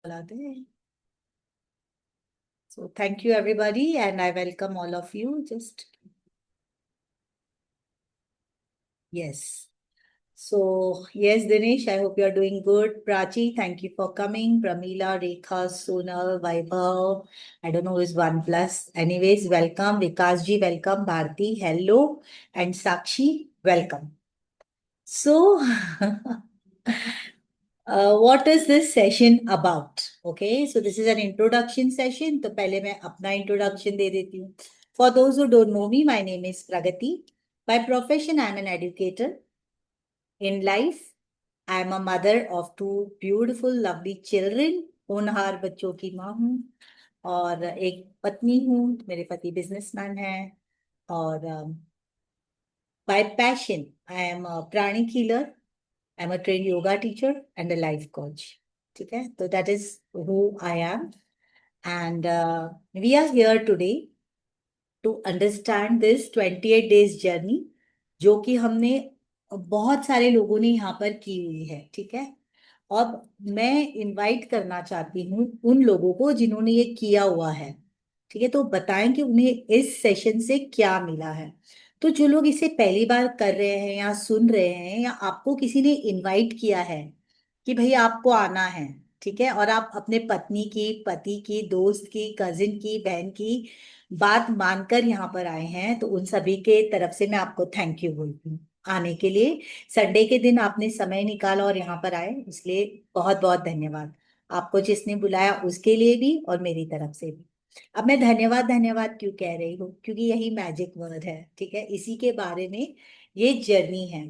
Bangladesh. So thank you everybody and I welcome all of you. Yes. So yes, Dinesh, I hope you are doing good. Prachi, thank you for coming. Pramila, Rekha, Sonal, Vaibhav. I don't know who is one plus. Anyways, welcome. Vikas ji, welcome. Bharti, hello. And Sakshi, welcome. So what is this session about? Okay, so this is an introduction session. तो पहले मैं अपना introduction दे देती हूँ. For those who don't know me, my name is Pragati. By profession, I am an educator. In life, I am a mother of two beautiful, lovely children. होनहार बच्चों की माँ हूँ और एक पत्नी हूँ. मेरे पति बिजनेसमैन हैं और by passion, I am a प्राणी healer. I'm a trained yoga teacher and a life coach. ठीक है, तो that is who I am, and we are here today to understand this 28 days journey जो कि हमने बहुत सारे लोगों ने यहाँ पर की हुई है. ठीक है, और मैं इनवाइट करना चाहती हूँ उन लोगों को जिन्होंने ये किया हुआ है. ठीक है, तो बताएं कि उन्हें इस सेशन से क्या मिला है. तो जो लोग इसे पहली बार कर रहे हैं या सुन रहे हैं या आपको किसी ने इनवाइट किया है कि भाई आपको आना है, ठीक है, और आप अपने पत्नी की, पति की, दोस्त की, कजिन की, बहन की बात मानकर यहाँ पर आए हैं, तो उन सभी के तरफ से मैं आपको थैंक यू बोलती हूँ आने के लिए. संडे के दिन आपने समय निकाला और यहाँ पर आए, इसलिए बहुत बहुत धन्यवाद. आपको जिसने बुलाया उसके लिए भी और मेरी तरफ से भी. अब मैं धन्यवाद धन्यवाद क्यों कह रही हूँ, क्योंकि यही मैजिक वर्ड है. ठीक है, इसी के बारे में ये जर्नी है.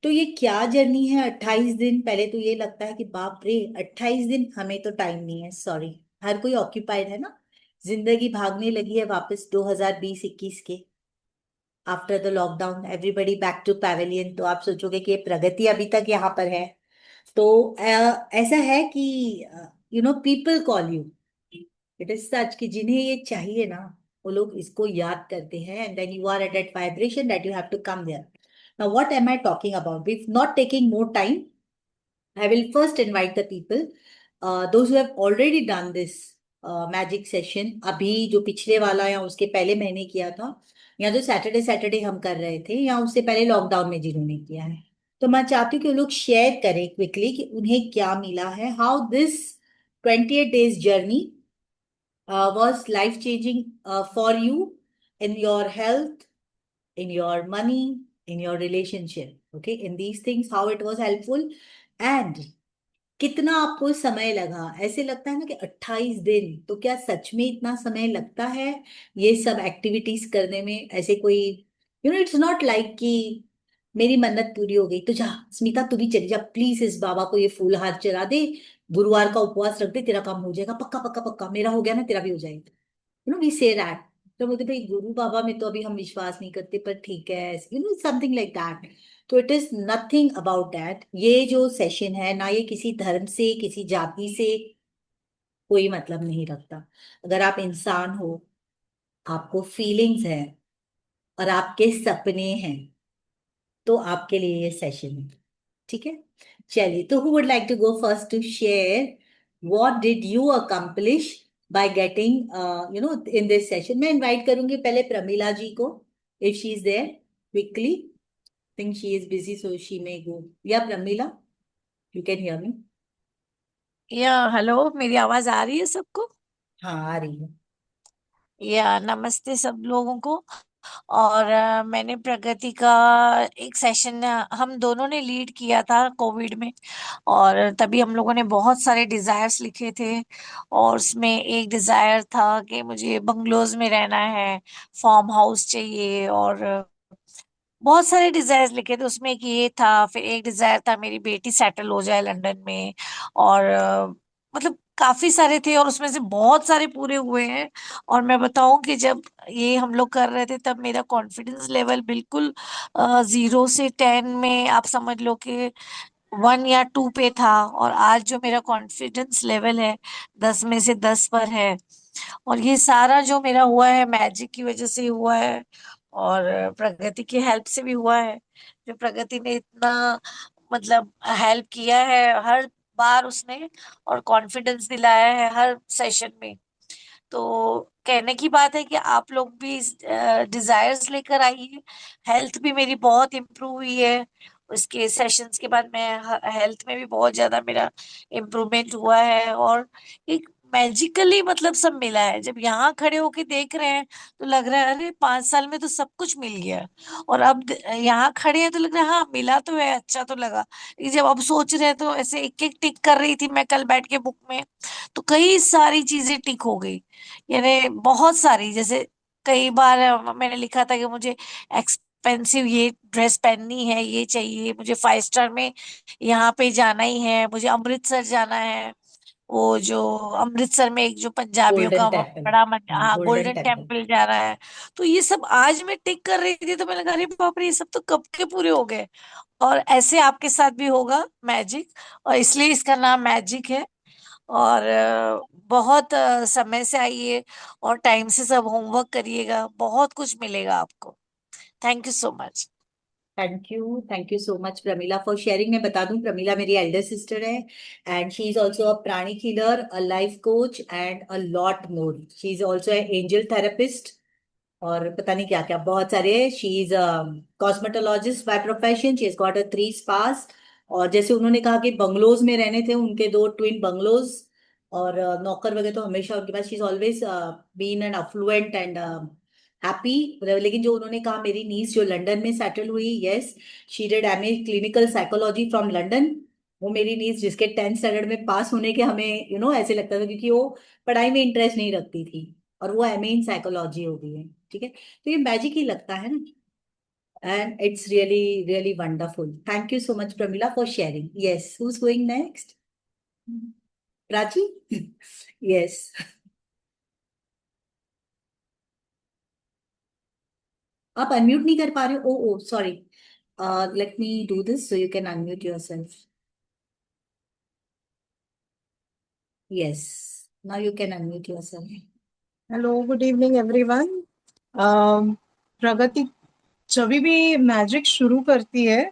तो ये क्या जर्नी है? 28 दिन. पहले तो ये लगता है कि बाप रे 28 दिन, हमें तो टाइम नहीं है. सॉरी, हर कोई ऑक्यूपाइड है ना. जिंदगी भागने लगी है वापस 2020-21 के. After the lockdown everybody back to pavilion. तो आप सोचोगे कि ये प्रगति अभी तक यहाँ पर है. तो ऐसा है कि people call you. It is such कि जिन्हें ये चाहिए ना, वो लोग इसको याद करते हैं, and then you are at that vibration that you have to come there. Now what am I talking about? We not taking more time. I will first invite the people, those who have already done this magic session. अभी जो पिछले वाला या उसके पहले महीने किया था, या जो सैटरडे सैटरडे हम कर रहे थे, या उससे पहले लॉकडाउन में जिन्होंने किया है, तो मैं चाहती हूँ कि वो लोग शेयर करें क्विकली कि उन्हें क्या मिला है. How this 28 days journey was life changing for you in your health, in your money, in your relationship. Okay, in these things, how it was helpful, and कितना आपको समय लगा. ऐसे लगता है ना कि 28 दिन, तो क्या सच में इतना समय लगता है ये सब एक्टिविटीज करने में? ऐसे कोई इट्स नॉट लाइक कि मेरी मन्नत पूरी हो गई तो जा स्मिता तू भी चली जा प्लीज, इस बाबा को ये फूल हार चढ़ा दे, गुरुवार का उपवास रख दे, तेरा काम हो जाएगा, पक्का पक्का पक्का, मेरा हो गया ना तेरा भी हो जाएगा. We say that. तो बोलते भाई गुरु बाबा में तो अभी हम विश्वास नहीं करते, पर ठीक है, समथिंग लाइक दैट. तो it is nothing about that. ये जो सेशन है ना, ये किसी धर्म से, किसी जाति से कोई मतलब नहीं रखता. अगर आप इंसान हो, आपको फीलिंग्स है और आपके सपने हैं, तो आपके लिए ये सेशन है. ठीक है, चलिए. तो who would like to go first to share what did you accomplish by getting in this session? मैं इनवाइट करूंगी पहले प्रमिला जी को, if she is there quickly. Think she is busy so she may go. Yeah Pramila, you can hear me? Yeah hello, मेरी आवाज आ रही है सबको? हाँ, आ रही है. या नमस्ते सब लोगों को। और मैंने प्रगति का एक सेशन हम दोनों ने लीड किया था कोविड में। और तभी हम लोगों ने बहुत सारे डिजायर्स लिखे थे। और उसमें एक डिजायर था कि मुझे बंगलोज में रहना है, फार्म हाउस चाहिए, और बहुत सारे डिजायर्स लिखे थे। उसमें एक ये था, फिर एक डिजायर था मेरी बेटी सेटल हो जाए लंदन में। और मतलब काफी सारे थे, और उसमें से बहुत सारे पूरे हुए हैं। और मैं बताऊं कि जब ये हम लोग कर रहे थे तब मेरा कॉन्फिडेंस लेवल बिल्कुल 0 से 10 में आप समझ लो कि 1 या 2 पे था। और आज जो मेरा कॉन्फिडेंस लेवल है 10 में से 10 पर है। और ये सारा जो मेरा हुआ है मैजिक की वजह से ही हुआ है, और प्रगति की हेल्प से भी हुआ है। जो प्रगति ने इतना मतलब हेल्प किया है, हर बार उसने और कॉन्फिडेंस दिलाया है हर सेशन में। तो कहने की बात है कि आप लोग भी डिजायर्स लेकर आइए। हेल्थ भी मेरी बहुत इम्प्रूव हुई है उसके सेशंस के बाद। मैं हेल्थ में भी बहुत ज्यादा मेरा इम्प्रूवमेंट हुआ है, और एक मैजिकली मतलब सब मिला है। जब यहाँ खड़े होके देख रहे हैं तो लग रहा है अरे 5 साल में तो सब कुछ मिल गया। और अब यहाँ खड़े हैं तो लग रहा है हाँ मिला तो है, अच्छा तो लगा। लेकिन जब अब सोच रहे हैं तो ऐसे एक एक टिक कर रही थी मैं कल बैठ के बुक में, तो कई सारी चीजें टिक हो गई। यानी बहुत सारी, जैसे कई बार मैंने लिखा था कि मुझे एक्सपेंसिव ये ड्रेस पहननी है, ये चाहिए मुझे, 5 स्टार में यहाँ पे जाना ही है, मुझे अमृतसर जाना है। वो जो अमृतसर में एक जो पंजाबियों गोल्डन का टेम्पल। बड़ा हाँ गोल्डन गोल्डन टेम्पल। टेम्पल जाना है। तो ये सब आज मैं टिक कर रही थी तो मैं लगा अरे बाप रे ये सब तो कब के पूरे हो गए। और ऐसे आपके साथ भी होगा मैजिक, और इसलिए इसका नाम मैजिक है। और बहुत समय से आइए और टाइम से सब होमवर्क करिएगा, बहुत कुछ मिलेगा आपको। Thank you so much. Thank you so much Pramila for sharing. मैं बता दूं प्रमीला मेरी एल्डर सिस्टर है, and she is also a pranic healer, a life coach and a lot more. She is also angel therapist और पता नहीं क्या क्या बहुत सारे। She is a cosmetologist by profession. She has got a 3 spas. और जैसे उन्होंने कहा कि बंगलोज में रहने थे उनके 2 ट्विन बंगलोज, और नौकर वगैरह तो हमेशा उनके पास। She is always been an affluent and happy. लेकिन जो उन्होंने कहा मेरी नीस जो लंदन में सेटल हुई, yes, she did MA clinical psychology from London. वो मेरी नीस जिसके 10th स्टैंडर्ड में पास होने के हमें ऐसे लगता था, क्योंकि वो पढ़ाई में इंटरेस्ट नहीं रखती थी, और वो एमए इन साइकोलॉजी हो गई है। ठीक है, तो ये मैजिक ही लगता है ना। And it's really really wonderful. Thank you so much Pramila for sharing. Yes, who is going next? Prachi. Yes. आप अनम्यूट नहीं कर पा रहे हो? Oh oh sorry. Let me do this so you can unmute yourself. Yes, now you can unmute yourself. Hello, good evening everyone. Pragati जब भी magic शुरू करती है,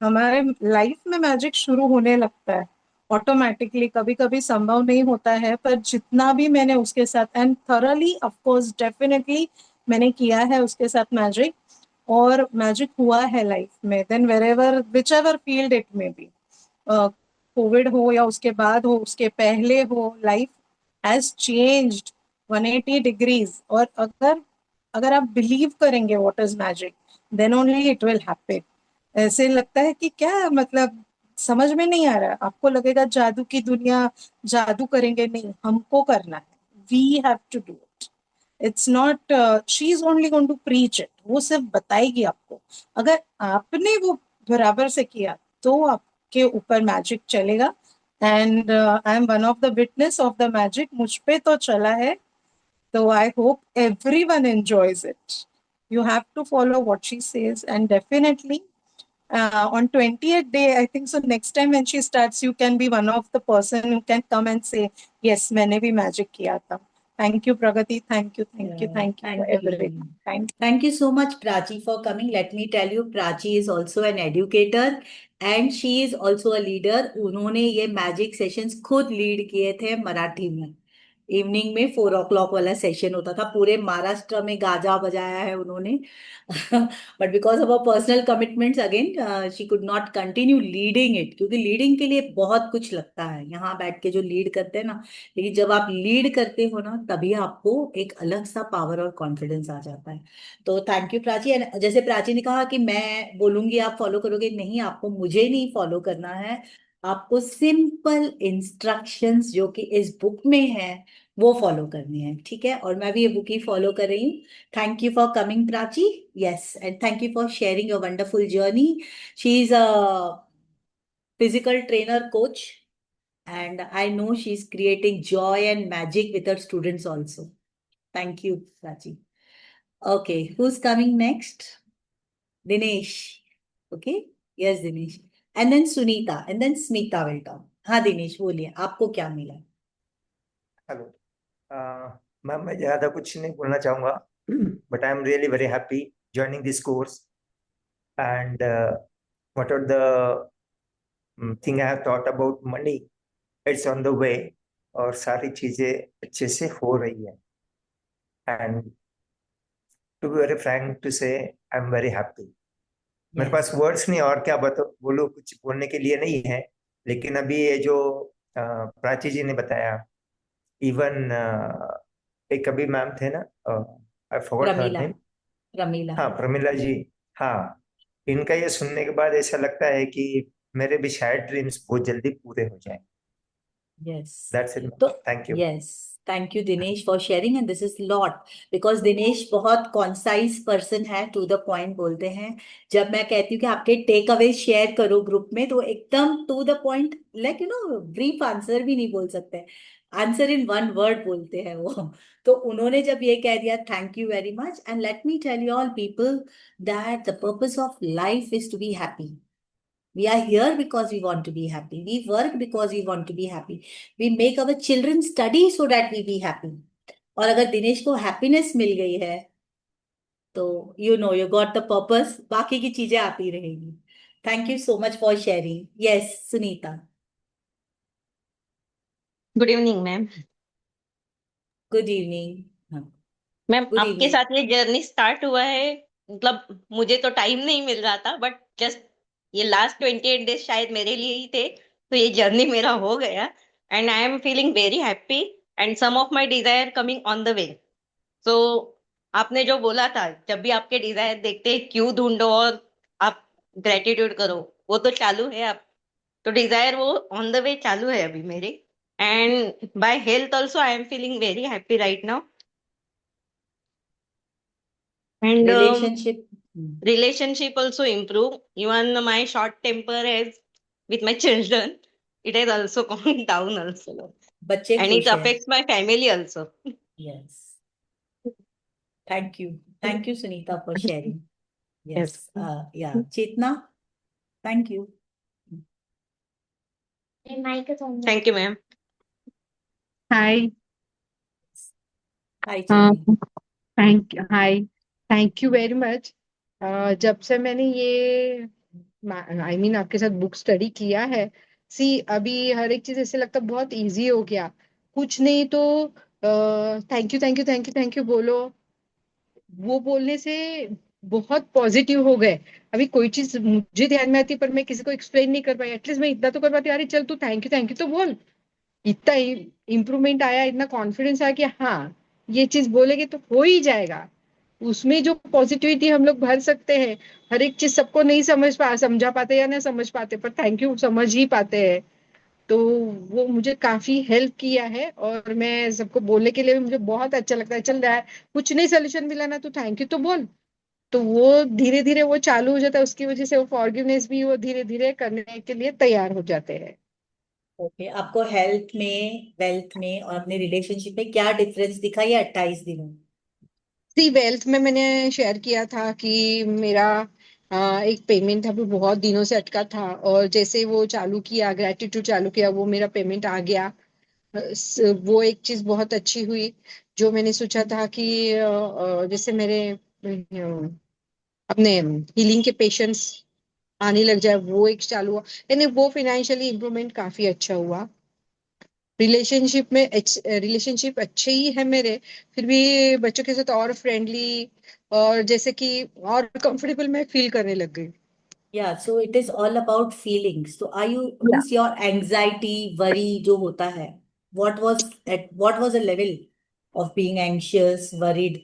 हमारे लाइफ में मैजिक शुरू होने लगता है ऑटोमेटिकली। कभी कभी संभव नहीं होता है, पर जितना भी मैंने उसके साथ and thoroughly of course definitely मैंने किया है उसके साथ मैजिक, और मैजिक हुआ है लाइफ में। Then wherever which ever field it में बी, कोविड हो या उसके बाद हो, उसके पहले हो, लाइफ हैज चेंज्ड 180 डिग्रीज। और अगर अगर आप बिलीव करेंगे what is magic, then only it will happen. ऐसे लगता है कि क्या मतलब समझ में नहीं आ रहा है, आपको लगेगा जादू की दुनिया, जादू करेंगे, नहीं, हमको करना है। We have to do it. It's not she is only going to preach it, वो सिर्फ बताएगी आपको। अगर आपने वो बराबर से किया तो आपके ऊपर मैजिक चलेगा। And I M one of the witness of the magic, मुझ पे तो चला है। तो I hope everyone enjoys it. You have to follow what she says, and definitely on 20th day, I think so, next time when she starts, you can be one of the person who can come and say, yes, मैंने भी magic किया था. Thank you, Pragati. Thank you for Thank everything. you. Thank you. Thank you so much, Prachi, for coming. Let me tell you, Prachi is also an educator and she is also a leader. उन्होंने ये magic sessions खुद lead किए थे मराठी में। Evening में 4 o'clock वाला session होता था, पूरे महाराष्ट्र में गाजा बजाया है उन्होंने। But because of a personal commitments again she could not continue leading it, क्योंकि लीडिंग के लिए बहुत कुछ लगता है यहाँ बैठ के जो लीड करते हैं ना। लेकिन जब आप लीड करते हो ना, तभी आपको एक अलग सा पावर और कॉन्फिडेंस आ जाता है। तो थैंक यू प्राची। And जैसे प्राची ने कहा कि मैं बोलूंगी आप फॉलो करोगे, नहीं, आपको मुझे नहीं फॉलो करना है। आपको सिंपल इंस्ट्रक्शंस जो कि इस बुक में है वो फॉलो करनी है, ठीक है? और मैं भी ये बुक ही फॉलो कर रही हूँ। Thank you for coming Prachi. Yes, and thank you for sharing your wonderful journey. She is a physical trainer coach, and I know she's creating joy and magic with her students also. Thank you, Prachi. Okay, who's coming next? Dinesh. Okay, yes, Dinesh. And then Sunita, and then Smita will talk. हाँ दिनेश बोलिए, आपको क्या मिला? Hello ma'am, मैं ज़्यादा कुछ नहीं बोलना चाहूँगा, but I am really very happy joining this course, and what are the thing I have thought about money. It's on the way, और सारी चीजें अच्छे से हो रही है। And to be very frank to say I am very happy. मेरे Yes. पास वर्ड्स नहीं, और क्या बोलूं, कुछ बोलने के लिए नहीं है। लेकिन अभी ये जो प्राची जी ने बताया, इवन एक अभी मैम थे ना, I forgot her Pramila. Name. Pramila. हाँ, प्रमिला जी। हाँ, इनका ये सुनने के बाद ऐसा लगता है कि मेरे भी शायद ड्रीम्स बहुत जल्दी पूरे हो जाएं। Yes. That's it. तो thank you. yes, thank you Dinesh for sharing, and this is lot because Dinesh बहुत concise person है, to the point बोलते हैं। जब मैं कहती हूँ कि आपके टेक अवे शेयर करो ग्रुप में, तो एकदम to the point, like brief answer भी नहीं बोल सकते, आंसर इन वन वर्ड बोलते हैं वो। तो उन्होंने जब ये कह दिया, thank you very much, and let me tell you all people that the purpose of life is to be happy. We are here because we want to be happy. We work because we want to be happy. We make our children study so that we be happy. और अगर दिनेश को happiness मिल गई है, तो you got the purpose, बाकी की चीजें आती रहेंगी। Thank you so much for sharing. Yes Sunita. Good evening ma'am. Good evening. Ma'am good आपके इवनिंग। साथ ये जर्नी स्टार्ट हुआ है, मतलब मुझे तो टाइम नहीं मिल रहा था, बट जस्ट ये लास्ट 28 डेज शायद मेरे लिए ही थे, तो ये जर्नी मेरा हो गया and I am feeling very happy and some of my desire coming on the way. So आपने जो बोला था, जब भी आपके डिजायर देखते हैं क्यों ढूंढो और आप ग्रेटिट्यूड करो, वो तो चालू है। आप तो डिजायर वो ऑन द वे चालू है अभी मेरे। And by health also I am feeling very happy right now. And relationship. relationship also improve. Even my short temper has with my children, it has also gone down also, बच्चे and it खुश है। affects my family also. Yes, thank you Sunita for sharing. Yes. Yes, yeah Chetna, thank you. Thank you, ma'am. Hi. Hi हाँ, चेन्नी। Hi, thank you very much. जब से मैंने ये आपके साथ बुक स्टडी किया है, सी अभी हर एक चीज ऐसे लगता है बहुत इजी हो गया। कुछ नहीं तो thank you thank you thank you thank you बोलो, वो बोलने से बहुत पॉजिटिव हो गए। अभी कोई चीज मुझे ध्यान में आती है पर मैं किसी को एक्सप्लेन नहीं कर पाई, एटलीस्ट मैं इतना तो कर पाती हूँ, अरे चल तू थैंक यू तो बोल। इतना इम्प्रूवमेंट आया, इतना कॉन्फिडेंस आया कि हाँ ये चीज बोलेगे तो हो ही जाएगा। उसमें जो पॉजिटिविटी हम लोग भर सकते हैं। हर एक चीज सबको नहीं समझा पाते या ना समझ पाते, पर थैंक यू समझ ही पाते हैं। तो वो मुझे काफी हेल्प किया है, और मैं सबको बोलने के लिए भी मुझे बहुत अच्छा लगता है। चल रहा है, कुछ नहीं सोल्यूशन मिला ना, तो थैंक यू तो बोल। तो वो धीरे धीरे वो चालू हो जाता है, उसकी वजह से वो फॉरगिवनेस भी वो धीरे धीरे करने के लिए तैयार हो जाते हैं। ओके, आपको हेल्थ में, वेल्थ में और अपने रिलेशनशिप में क्या डिफरेंस दिखा ये 28 दिनों में? सी वेल्थ में मैंने शेयर किया था कि मेरा एक पेमेंट अभी बहुत दिनों से अटका था, और जैसे वो चालू किया, ग्रेटिट्यूड चालू किया, वो मेरा पेमेंट आ गया। वो एक चीज बहुत अच्छी हुई। जो मैंने सोचा था कि जैसे मेरे अपने हीलिंग के पेशेंट्स आने लग जाए, वो एक चालू हुआ, यानी वो फिनेंशियली इम्प्रूवमेंट काफी अच्छा हुआ। रिलेशनशिप अच्छे ही है मेरे, फिर भी बच्चों के साथ और फ्रेंडली, और जैसे कि और कंफर्टेबल मैं फील करने लग गई। Yeah, so it is all about feelings. So are you, Yeah. means your anxiety, worry जो होता है, what was the level of being anxious, worried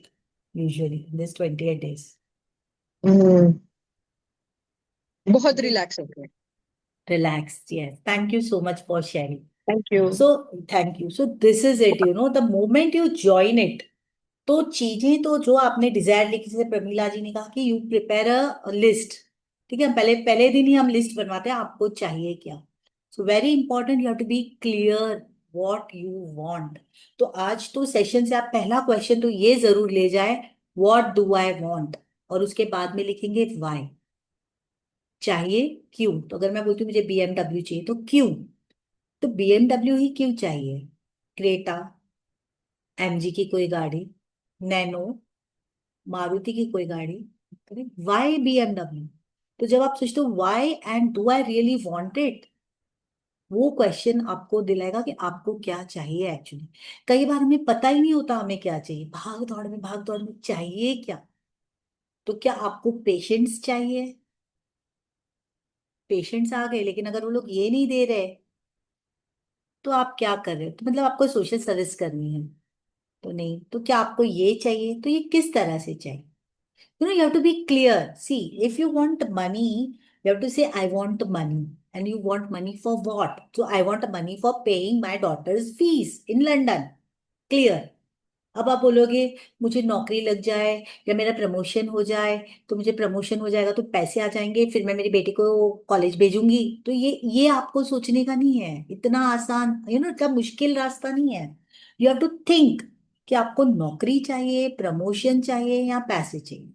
usually in this 28 days? हम्म, बहुत Okay, रिलैक्स हो गए। relaxed. Yes. Thank you so much for sharing. Thank you. So thank you. So this is it, the moment you join it, तो चीजें तो जो आपने Dzire लिखी, जैसे प्रमीला जी ने कहा कि यू प्रिपेयर अ लिस्ट। ठीक है, पहले पहले दिन ही हम लिस्ट बनवाते हैं आपको चाहिए क्या। So very important, you have to be clear what you want. तो आज तो सेशन से आप पहला क्वेश्चन तो ये जरूर ले जाए, व्हाट डू आई वांट, और उसके बाद में लिखेंगे व्हाई, चाहिए क्यों। तो अगर मैं बोलती हूँ मुझे BMW चाहिए, तो क्यों, तो BMW ही क्यों चाहिए, क्रेटा, MG की कोई गाड़ी, नैनो, मारुति की कोई गाड़ी, करेक्ट, वाई BMW। तो जब आप सोचते हो why and do I really want it, वो क्वेश्चन आपको दिलाएगा कि आपको क्या चाहिए एक्चुअली। कई बार हमें पता ही नहीं होता हमें क्या चाहिए, भाग दौड़ में चाहिए क्या। तो क्या आपको पेशेंस चाहिए? पेशेंट्स आ गए, लेकिन अगर वो लोग ये नहीं दे रहे तो आप क्या कर रहे हो? तो मतलब आपको सोशल सर्विस करनी है तो नहीं। तो क्या आपको ये चाहिए? तो ये किस तरह से चाहिए? you have to be clear. See, if you want money, you have to say I want money. And you want money for what? So I want money for paying my daughter's fees in London. Clear. अब आप बोलोगे मुझे नौकरी लग जाए या मेरा promotion हो जाए, तो मुझे प्रमोशन हो जाएगा तो पैसे आ जाएंगे, फिर मैं मेरी बेटी को कॉलेज भेजूंगी। तो ये आपको सोचने का नहीं है। इतना आसान, इतना मुश्किल रास्ता नहीं है। यू हैव टू थिंक कि आपको नौकरी चाहिए, प्रमोशन चाहिए या पैसे चाहिए।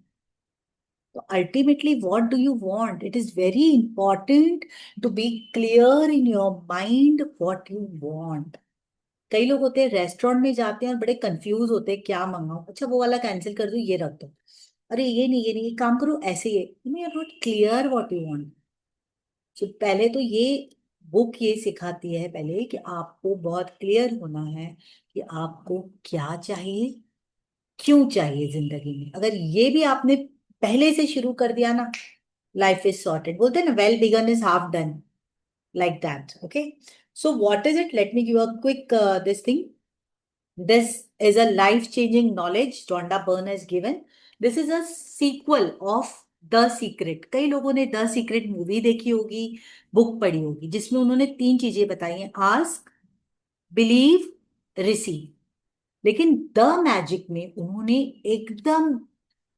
तो ultimately what do you want? It is very important to be clear in your mind what you want. कई लोग होते हैं रेस्टोरेंट में जाते हैं और बड़े कंफ्यूज होते हैं क्या मंगाऊं, अच्छा वो वाला कैंसिल कर दो, ये रख दो, अरे ये नहीं ये काम करो, ऐसे ये you are not clear what you want. So पहले तो ये बुक ये सिखाती है पहले कि आपको बहुत क्लियर होना है कि आपको क्या चाहिए, क्यों चाहिए जिंदगी में। अगर ये भी आपने पहले से शुरू कर दिया ना, लाइफ इज सॉर्टेड। बोलते हैं ना, well begun is half done, like that. Okay, so what is it? Let me give a quick this thing. This is a life changing knowledge Rhonda Byrne has given. This is a sequel of The Secret. कई लोगों ने the secret movie देखी होगी, book पढ़ी होगी, जिसमें उन्होंने 3 चीजें बताई हैं: आस्क, बिलीव, रिसीव। लेकिन द मैजिक में उन्होंने एकदम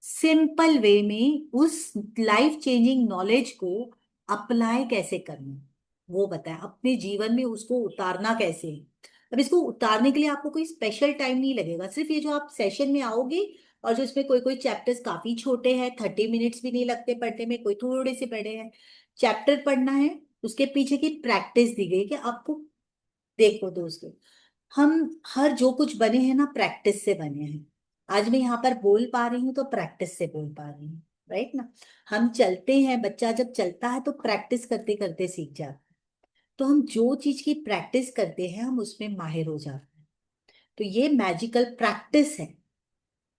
सिंपल वे में उस लाइफ चेंजिंग नॉलेज को अप्लाई कैसे करना, वो बताया। अपने जीवन में उसको उतारना कैसे है। अब इसको उतारने के लिए आपको कोई स्पेशल टाइम नहीं लगेगा। सिर्फ ये जो आप सेशन में आओगे, और जो इसमें कोई कोई चैप्टर्स काफी छोटे हैं, 30 मिनट्स भी नहीं लगते पढ़ने में, कोई थोड़े से बड़े हैं, चैप्टर पढ़ना है, उसके पीछे की प्रैक्टिस दी गई कि आपको। देखो दोस्तों, हम हर जो कुछ बने हैं ना, प्रैक्टिस से बने हैं। आज मैं यहाँ पर बोल पा रही हूँ तो प्रैक्टिस से बोल पा रही हूँ, राइट ना। हम चलते हैं, बच्चा जब चलता है तो प्रैक्टिस करते करते सीख जाता है। तो हम जो चीज की प्रैक्टिस करते हैं हम उसमें माहिर हो जाते हैं। तो ये मैजिकल प्रैक्टिस है।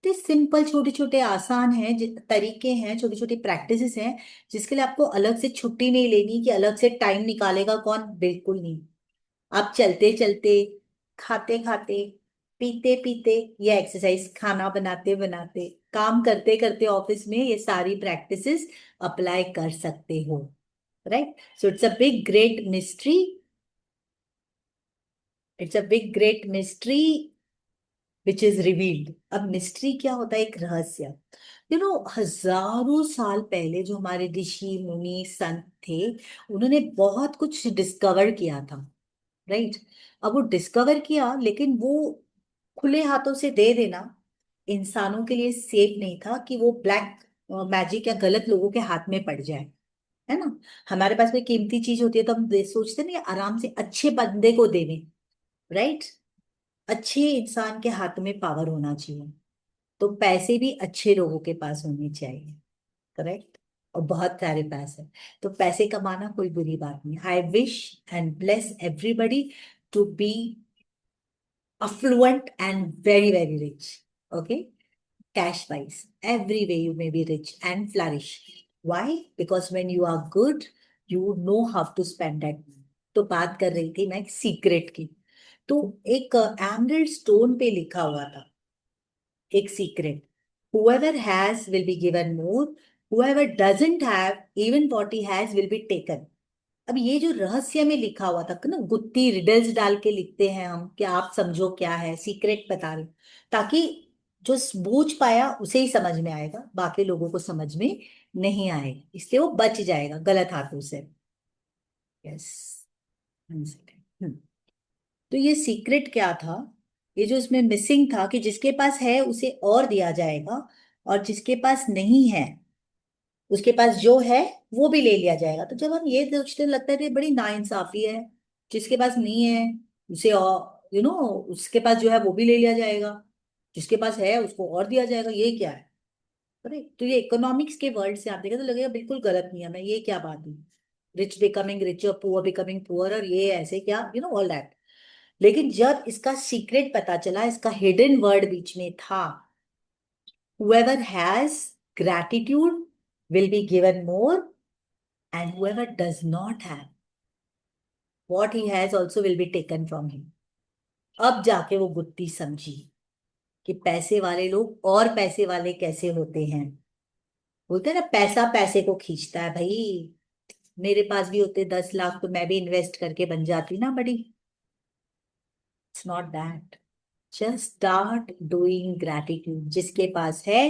तो सिंपल छोटे छोटे आसान हैं, तरीके हैं, छोटी छोटी प्रैक्टिसेस हैं, जिसके लिए आपको अलग से छुट्टी नहीं लेनी कि अलग से टाइम निकालेगा कौन, बिल्कुल नहीं। आप चलते चलते, खाते खाते, पीते पीते, ये एक्सरसाइज, खाना बनाते बनाते, काम करते करते ऑफिस में, ये सारी प्रैक्टिसेस अप्लाई कर सकते हो, right. So it's a big great mystery, it's a big great mystery which is revealed. अब मिस्ट्री क्या होता है? एक रहस्य। हजारों साल पहले जो हमारे ऋषि मुनि संत थे, उन्होंने बहुत कुछ डिस्कवर किया था, राइट। अब वो डिस्कवर किया, लेकिन वो खुले हाथों से दे देना इंसानों के लिए सेफ नहीं था कि वो ब्लैक मैजिक या गलत लोगों के हाथ में पड़ जाए, है ना। हमारे पास कोई कीमती चीज होती है तो हम सोचते हैं ना कि आराम से अच्छे बंदे को देवें, राइट। अच्छे इंसान के हाथ में पावर होना चाहिए। तो पैसे भी अच्छे लोगों के पास होने चाहिए, करेक्ट। और बहुत सारे पैसे, तो पैसे कमाना कोई बुरी बात नहीं। I wish and bless everybody to be affluent and very, very rich. Okay? Cash wise. Every way you may be rich and flourish. Why? Because when you are good, you know how to spend that money. तो बात कर रही थी मैं secret की। तो एक emerald stone पे लिखा हुआ था एक secret: whoever has will be given more, whoever doesn't have, even what he has will be taken. अब ये जो रहस्य में लिखा हुआ था ना, गुत्ती रिडल्स डाल के लिखते हैं हम कि आप समझो क्या है, सीक्रेट बता रहे, ताकि जो बूझ पाया उसे ही समझ में आएगा, बाकी लोगों को समझ में नहीं आएगा, इसलिए वो बच जाएगा गलत हाथों से। यस, तो ये सीक्रेट क्या था? ये जो इसमें मिसिंग था कि जिसके पास है उसे और दिया जाएगा, और जिसके पास नहीं है उसके पास जो है वो भी ले लिया जाएगा। तो जब हम ये सोचते, लगता है कि बड़ी नाइंसाफी है, जिसके पास नहीं है उसे और उसके पास जो है वो भी ले लिया जाएगा, जिसके पास है उसको और दिया जाएगा, ये क्या है? अरे तो ये इकोनॉमिक्स के वर्ड से आप देखें तो लगेगा बिल्कुल गलत नियम है, ये क्या बात हुई। Rich becoming richer, poor becoming poor, और ये ऐसे क्या, ऑल दैट। लेकिन जब इसका सीक्रेट पता चला, इसका हिडन वर्ड बीच में था, whoever has gratitude will be given more, and whoever does not have, what he has also will be taken from him. अब जाके वो गुत्ती समझी कि पैसे वाले लोग और पैसे वाले कैसे होते हैं। बोलते हैं ना, पैसा पैसे को खींचता है भाई। मेरे पास भी होते 10 लाख तो मैं भी इन्वेस्ट करके बन जाती ना बड़ी। It's not that. Just start doing gratitude. जिसके पास है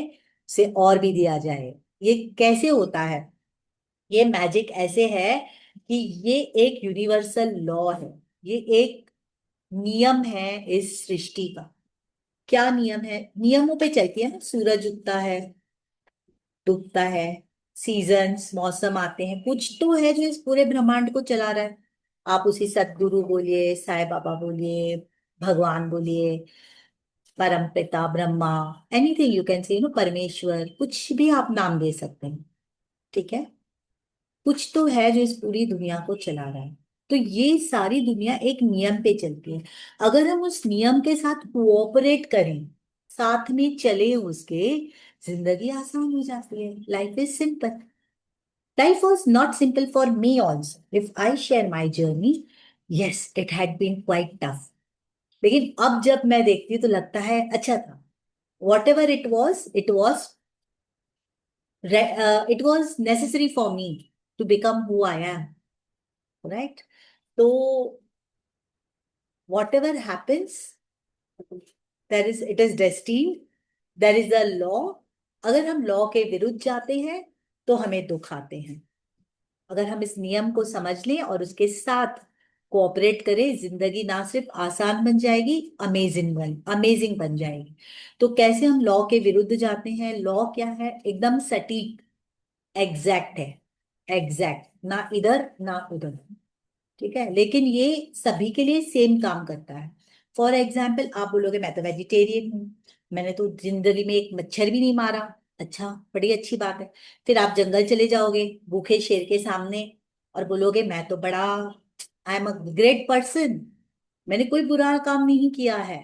उसे और भी दिया जाए। ये कैसे होता है? ये मैजिक ऐसे है कि ये एक यूनिवर्सल लॉ है, ये एक नियम है इस सृष्टि का। क्या नियम है? नियमों पे चलती है ना, सूरज उगता है, डूबता है, सीजन्स, मौसम आते हैं, कुछ तो है जो इस पूरे ब्रह्मांड को चला रहा है। आप उसी सदगुरु बोलिए, साईं बाबा बोलिए, भगवान बोलिए, परम पिता Brahma, anything you can say, परमेश्वर, कुछ भी आप नाम दे सकते हैं। ठीक है, कुछ तो है जो इस पूरी दुनिया को चला रहा है। तो ये सारी दुनिया एक नियम पे चलती है। अगर हम उस नियम के साथ कोऑपरेट करें, साथ में चले उसके, जिंदगी आसान हो जाती है। Life is simple. Life was not simple for me also. If I share my journey, yes it had been quite tough. लेकिन अब जब मैं देखती हूँ तो लगता है अच्छा था। What ever it was necessary for me to become who I am, right? So whatever happens, it is destined, there is a law. अगर हम लॉ के विरुद्ध जाते हैं तो हमें दुख आते हैं। अगर हम इस नियम को समझ लें और उसके साथ कोऑपरेट करें, जिंदगी ना सिर्फ आसान बन जाएगी, अमेजिंग बन जाएगी। तो कैसे हम लॉ के विरुद्ध जाते हैं? लॉ क्या है? एकदम सटीक, एग्जैक्ट है, एग्जैक्ट, ना इधर ना उधर। ठीक है, लेकिन ये सभी के लिए सेम काम करता है। फॉर एग्जाम्पल, आप बोलोगे मैं तो वेजिटेरियन हूँ, मैंने तो जिंदगी में एक मच्छर भी नहीं मारा। अच्छा, बड़ी अच्छी बात है। फिर आप जंगल चले जाओगे भूखे शेर के सामने और बोलोगे मैं तो बड़ा, I am a great person, मैंने कोई बुरा काम नहीं किया है।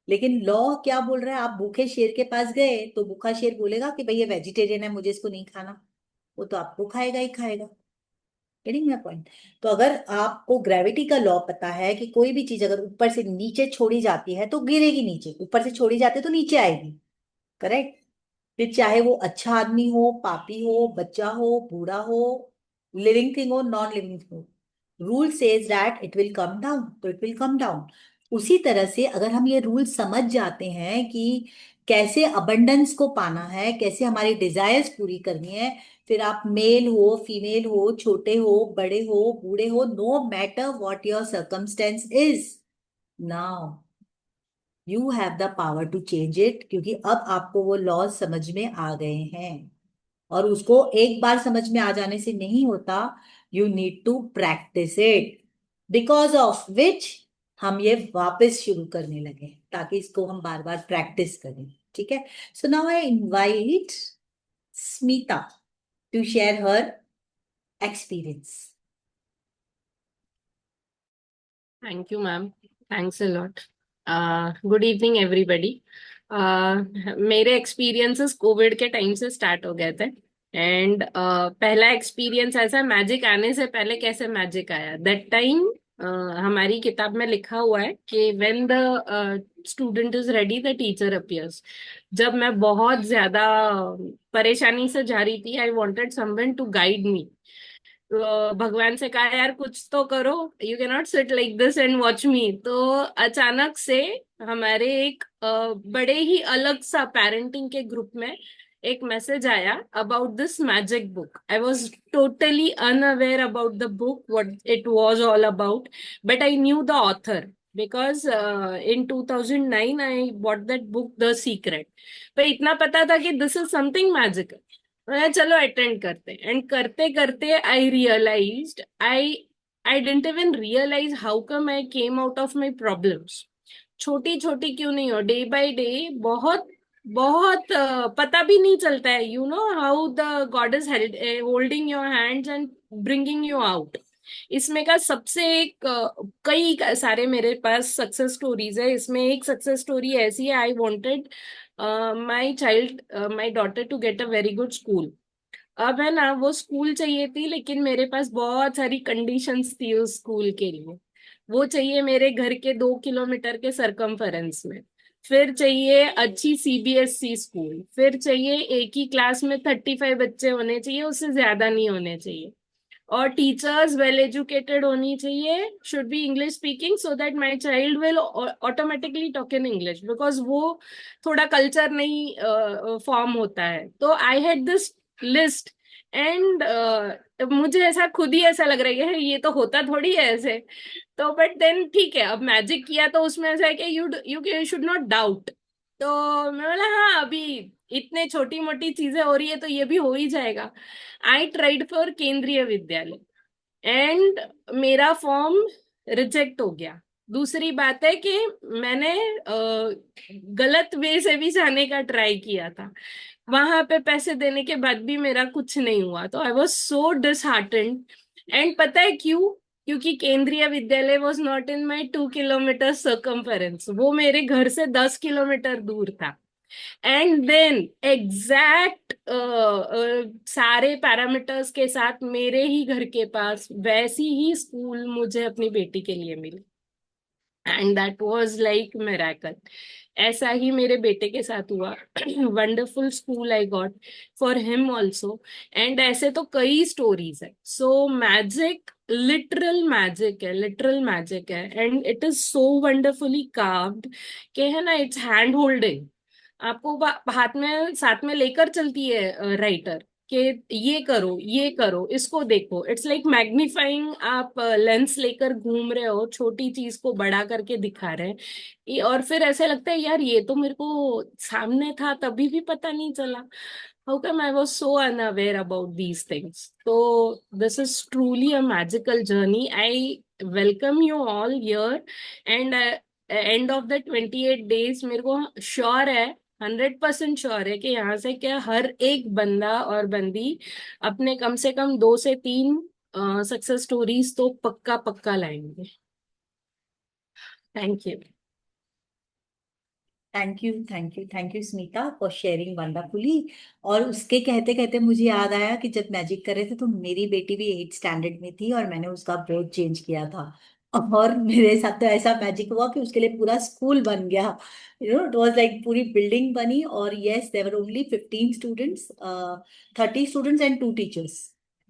लेकिन लॉ क्या बोल रहा है? आप भूखे शेर के पास गए तो भूखा शेर बोलेगा कि भाई ये वेजिटेरियन है, मुझे इसको नहीं खाना। वो तो आपको खाएगा ही खाएगा। Getting my point? तो अगर आपको ग्रेविटी का लॉ पता है कि कोई भी चीज अगर ऊपर से नीचे छोड़ी जाती है तो गिरेगी नीचे, ऊपर से छोड़ी जाती है तो नीचे आएगी। करेक्ट? फिर चाहे वो अच्छा आदमी हो, पापी हो, बच्चा हो, बूढ़ा हो, लिविंग थिंग हो, नॉन लिविंग थिंग हो, rule says that it will come down, तो इट विल कम डाउन। उसी तरह से अगर हम ये रूल समझ जाते हैं कि कैसे अबंडेंस को पाना है, कैसे हमारी डिजायर्स पूरी करनी है, फिर आप मेल हो, फीमेल हो, छोटे हो, बड़े हो, बूढ़े हो, no matter what your circumstance is, now you have the power to change it. क्योंकि अब आपको वो लॉज समझ में आ गए हैं, और उसको एक बार समझ में आ जाने से नहीं होता, you need to practise it, because of which हम ये वापस शुरू करने लगे, ताकि इसको हम बार बार प्रैक्टिस करें। ठीक है, so now I invite Smita to share her experience. Thank you, ma'am. Thanks a lot. Good evening, everybody. मेरे एक्सपीरियंसेस कोविड के टाइम से स्टार्ट हो गए थे। एंड पहला एक्सपीरियंस ऐसा, मैजिक आने से पहले कैसे मैजिक आया। दैट टाइम हमारी किताब में लिखा हुआ है कि when the student is ready the teacher appears. जब मैं बहुत ज्यादा परेशानी से जा रही थी, I wanted someone to guide me, भगवान से कहा यार कुछ तो करो, you can not sit like this and watch me. तो अचानक से हमारे एक बड़े ही अलग सा पेरेंटिंग के ग्रुप में एक मैसेज आया about this magic book. I was totally unaware about the book, what it was all about, but I knew the author because in 2009 I bought that book The Secret। पर इतना पता था कि this is something magical। चलो attend करते, end करते करते I realised, I didn't even realise how come I came out of my problems. छोटी छोटी क्यों नहीं हो, डे बाय डे बहुत पता भी नहीं चलता है, you know how the God is holding your hands and bringing you out. इसमें का सबसे एक कई सारे मेरे पास सक्सेस स्टोरीज है। इसमें एक सक्सेस स्टोरी ऐसी है, I wanted my daughter to get a very good school. अब है ना, वो स्कूल चाहिए थी, लेकिन मेरे पास बहुत सारी कंडीशंस थी उस स्कूल के लिए। वो चाहिए मेरे घर के 2 किलोमीटर के सरकमफेरेंस में, फिर चाहिए अच्छी सीबीएसई स्कूल, फिर चाहिए एक ही क्लास में 35 बच्चे होने चाहिए, उससे ज्यादा नहीं होने चाहिए, और टीचर्स वेल एजुकेटेड होनी चाहिए, should be English speaking, so that my child will automatically talk in English, because वो थोड़ा कल्चर नहीं फॉर्म होता है। तो I had this list, and मुझे ऐसा खुद ही ऐसा लग रहा है ये तो होता थोड़ी है ऐसे। तो बट देन ठीक है, अब मैजिक किया तो उसमें ऐसा है कि you you should not doubt. तो मैं बोला हाँ, अभी इतने छोटी मोटी चीजें हो रही है तो ये भी हो ही जाएगा। आई ट्राइड फॉर केंद्रीय विद्यालय, एंड मेरा फॉर्म रिजेक्ट हो गया। दूसरी बात है कि मैंने गलत वे से भी जाने का ट्राई किया था, वहां पे पैसे देने के बाद भी मेरा कुछ नहीं हुआ, तो I was so disheartened. And पता है क्यों? क्योंकि केंद्रीय विद्यालय was not in my 2 kilometre circumference, वो मेरे घर से 10 किलोमीटर दूर था। एंड देन एग्जैक्ट सारे पैरामीटर्स के साथ मेरे ही घर के पास वैसी ही स्कूल मुझे अपनी बेटी के लिए मिली, and that was like miracle. ऐसा ही मेरे बेटे के साथ हुआ। Wonderful school I got for him also. And ऐसे तो कई स्टोरीज है। सो मैजिक, लिटरल मैजिक है, लिटरल मैजिक है, and it is so wonderfully carved कि है ना, इट्स हैंड होल्डिंग। आपको हाथ में साथ में लेकर चलती है राइटर कि ये करो, इसको देखो। इट्स लाइक मैग्नीफाइंग, आप लेंस लेकर घूम रहे हो, छोटी चीज को बड़ा करके दिखा रहे हैं। और फिर ऐसे लगता है यार ये तो मेरे को सामने था तभी भी पता नहीं चला। How come I was so unaware about these things. तो this is truly a magical journey. I welcome you all here, and end of the 28 days मेरे को श्योर है, 100% श्योर है कि यहाँ से क्या हर एक बंदा और बंदी अपने कम से कम 2 से 3 सक्सेस स्टोरीज तो पक्का पक्का लाएंगे। Thank you. Thank you Smita for sharing wonderfully. और उसके कहते कहते मुझे याद आया कि जब मैजिक कर रहे थे तो मेरी बेटी भी 8 स्टैंडर्ड में थी और मैंने उसका बोर्ड चेंज किया था। और मेरे साथ तो ऐसा मैजिक हुआ कि उसके लिए पूरा स्कूल बन गया। इट वाज लाइक पूरी बिल्डिंग बनी। और yes, there were only 15 students, 30 students and 2 teachers,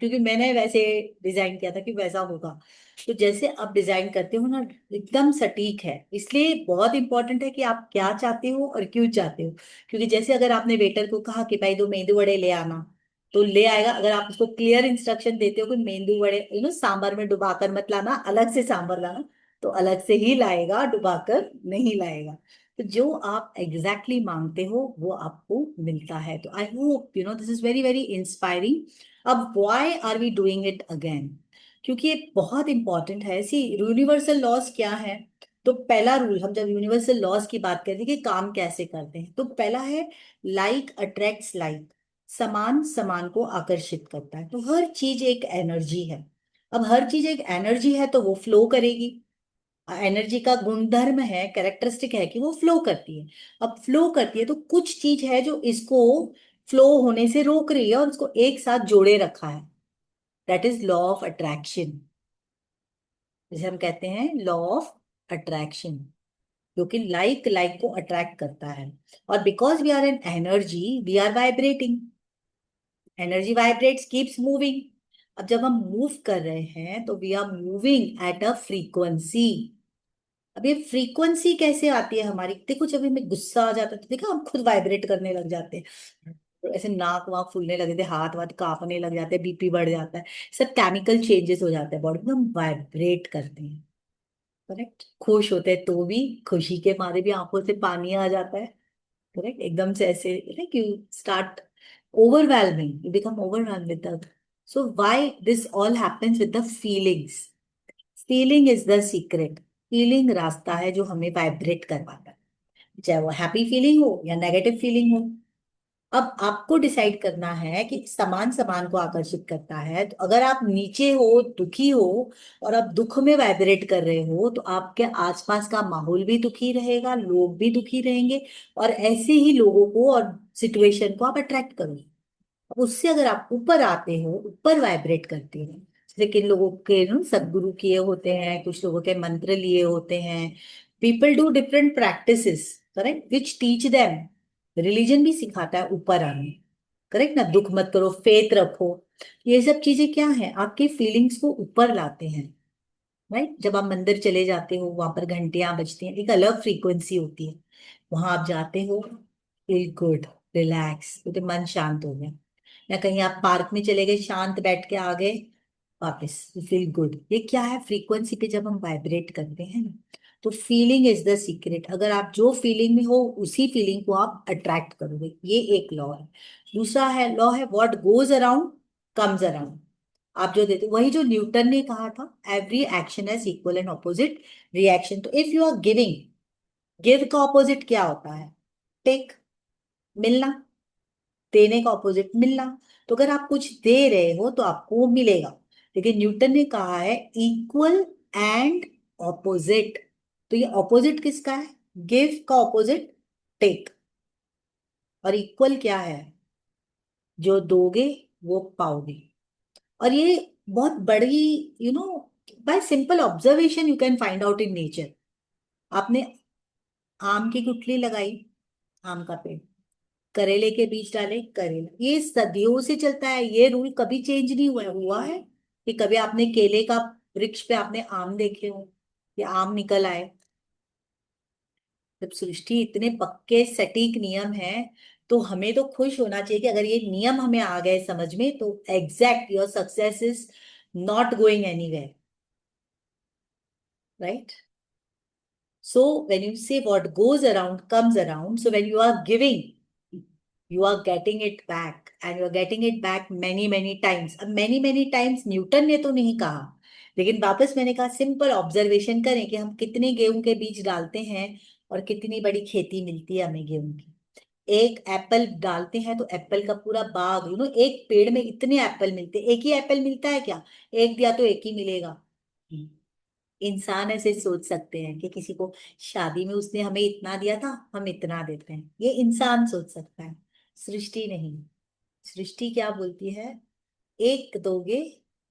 क्योंकि मैंने वैसे डिजाइन किया था कि वैसा होगा। तो जैसे आप डिजाइन करते हो ना, एकदम सटीक है। इसलिए बहुत इंपॉर्टेंट है कि आप क्या चाहते हो और क्यों चाहते हो। क्योंकि जैसे अगर आपने वेटर को कहा कि भाई 2 मेंदू वड़े ले आना, तो ले आएगा। अगर आप उसको क्लियर इंस्ट्रक्शन देते हो कि मेंदू वड़े सांबर में डुबाकर मत लाना, अलग से सांबर लाना, तो अलग से ही लाएगा, डुबाकर नहीं लाएगा। तो जो आप एग्जैक्टली मांगते हो वो आपको मिलता है। तो I hope this is very very inspiring. अब why are we doing it again? क्योंकि ये बहुत इंपॉर्टेंट है। सी, यूनिवर्सल लॉस क्या है? तो पहला रूल, हम जब यूनिवर्सल लॉस की बात करते हैं कि काम कैसे करते हैं, तो पहला है लाइक अट्रैक्ट्स लाइक। समान समान को आकर्षित करता है। तो हर चीज एक एनर्जी है। अब हर चीज एक एनर्जी है तो वो फ्लो करेगी। एनर्जी का गुणधर्म है, कैरेक्टरिस्टिक है कि वो फ्लो करती है। अब फ्लो करती है तो कुछ चीज है जो इसको फ्लो होने से रोक रही है और इसको एक साथ जोड़े रखा है। That is law of attraction, जिसे हम कहते हैं लॉ ऑफ अट्रैक्शन, जो कि लाइक लाइक को अट्रैक्ट करता है। और because we are an energy, we are vibrating. Energy vibrates, keeps moving. अब जब हम मूव कर रहे हैं तो we are moving at a frequency. अब ये फ्रीक्वेंसी कैसे आती है हमारी? देखो, जब हमें गुस्सा आ जाता है तो देखा हम खुद वाइब्रेट करने लग जाते हैं। तो ऐसे नाक वाक फूलने लग जाते हैं, हाथ वाथ कांपने लग जाते हैं, बीपी बढ़ जाता है। सब केमिकल चेंजेस हो जाते हैं बॉडी में, हम वाइब्रेट करते हैं। करेक्ट। खुश होते हैं तो भी खुशी के मारे भी आंखों से पानी आ जाता है। करेक्ट। एकदम से ऐसे like you start overwhelming, you become overwhelm with that. So why this all happens with the feelings? Feeling is the secret. Feeling रास्ता है जो हमें वाइब्रेट करवाता है, चाहे वो हैप्पी फीलिंग हो या नेगेटिव फीलिंग हो। अब आपको डिसाइड करना है कि समान समान को आकर्षित करता है। तो अगर आप नीचे हो, दुखी हो, और आप दुख में वाइब्रेट कर रहे हो, तो आपके आसपास का माहौल भी दुखी रहेगा, लोग भी दुखी रहेंगे, और ऐसे ही लोगों को और सिचुएशन को आप अट्रैक्ट करोगे। अब उससे अगर आप ऊपर आते हो, ऊपर वाइब्रेट करते हो, जैसे किन लोगों के सदगुरु किए होते हैं, कुछ लोगों के मंत्र लिए होते हैं, people do different practices, correct, which teach them, religion भी सिखाता है ऊपर आने, करेक्ट ना, दुख मत करो, फेथ रखो। ये सब चीजें क्या है, आपकी फीलिंग्स को ऊपर लाते हैं, राइट। जब आप मंदिर चले जाते हो, वहां पर घंटियां बजती हैं, एक अलग फ्रीक्वेंसी होती है, वहां आप जाते हो, फील गुड, रिलैक्स, तो मन शांत हो गया। या कहीं आप पार्क में चले गए, शांत बैठ के आ गए, वापस फील गुड। ये क्या है, फ्रीक्वेंसी पे जब हम वाइब्रेट करते हैं ना, तो फीलिंग इज द सीक्रेट। अगर आप जो फीलिंग में हो, उसी फीलिंग को आप अट्रैक्ट करोगे, ये एक लॉ है। दूसरा है लॉ है what goes around comes around. आप जो देते, वही जो न्यूटन ने कहा था, every action has equal and opposite reaction. तो if you are giving, give का ऑपोजिट क्या होता है, टेक, मिलना, देने का ऑपोजिट मिलना। तो अगर आप कुछ दे रहे हो तो आपको मिलेगा। लेकिन न्यूटन ने कहा है इक्वल एंड ऑपोजिट। तो ये ऑपोजिट किसका है, गिव का ऑपोजिट टेक, और इक्वल क्या है, जो दोगे वो पाओगे। और ये बहुत बड़ी, bye simple observation you can find out in nature. आपने आम की गुठली लगाई, आम का पेड़, करेले के बीज डाले, करेला, ये सदियों से चलता है, ये रूल कभी चेंज नहीं हुआ है कि कभी आपने केले का वृक्ष पे आपने आम देखे हो या आम निकल आए। जब सृष्टि इतने पक्के सटीक नियम है, तो हमें तो खुश होना चाहिए कि अगर ये नियम हमें आ गए समझ में, तो exact your success is not going anywhere, right. So when you say what goes around comes around, so when you are giving, you are getting it back, and you are getting it back many times. अब many times Newton ने तो नहीं कहा, लेकिन वापस मैंने कहा simple observation करें कि हम कितने गेहूं के बीज डालते हैं और कितनी बड़ी खेती मिलती है हमें गेहूं की। एक एप्पल डालते हैं तो एप्पल का पूरा बाग, एक पेड़ में इतने एप्पल मिलते, एक ही एप्पल मिलता है क्या, एक दिया तो एक ही मिलेगा। इंसान ऐसे सोच सकते हैं कि किसी को शादी में उसने हमें इतना दिया था, हम इतना देते हैं, ये इंसान सोच सकता है, सृष्टि नहीं। सृष्टि क्या बोलती है, एक दोगे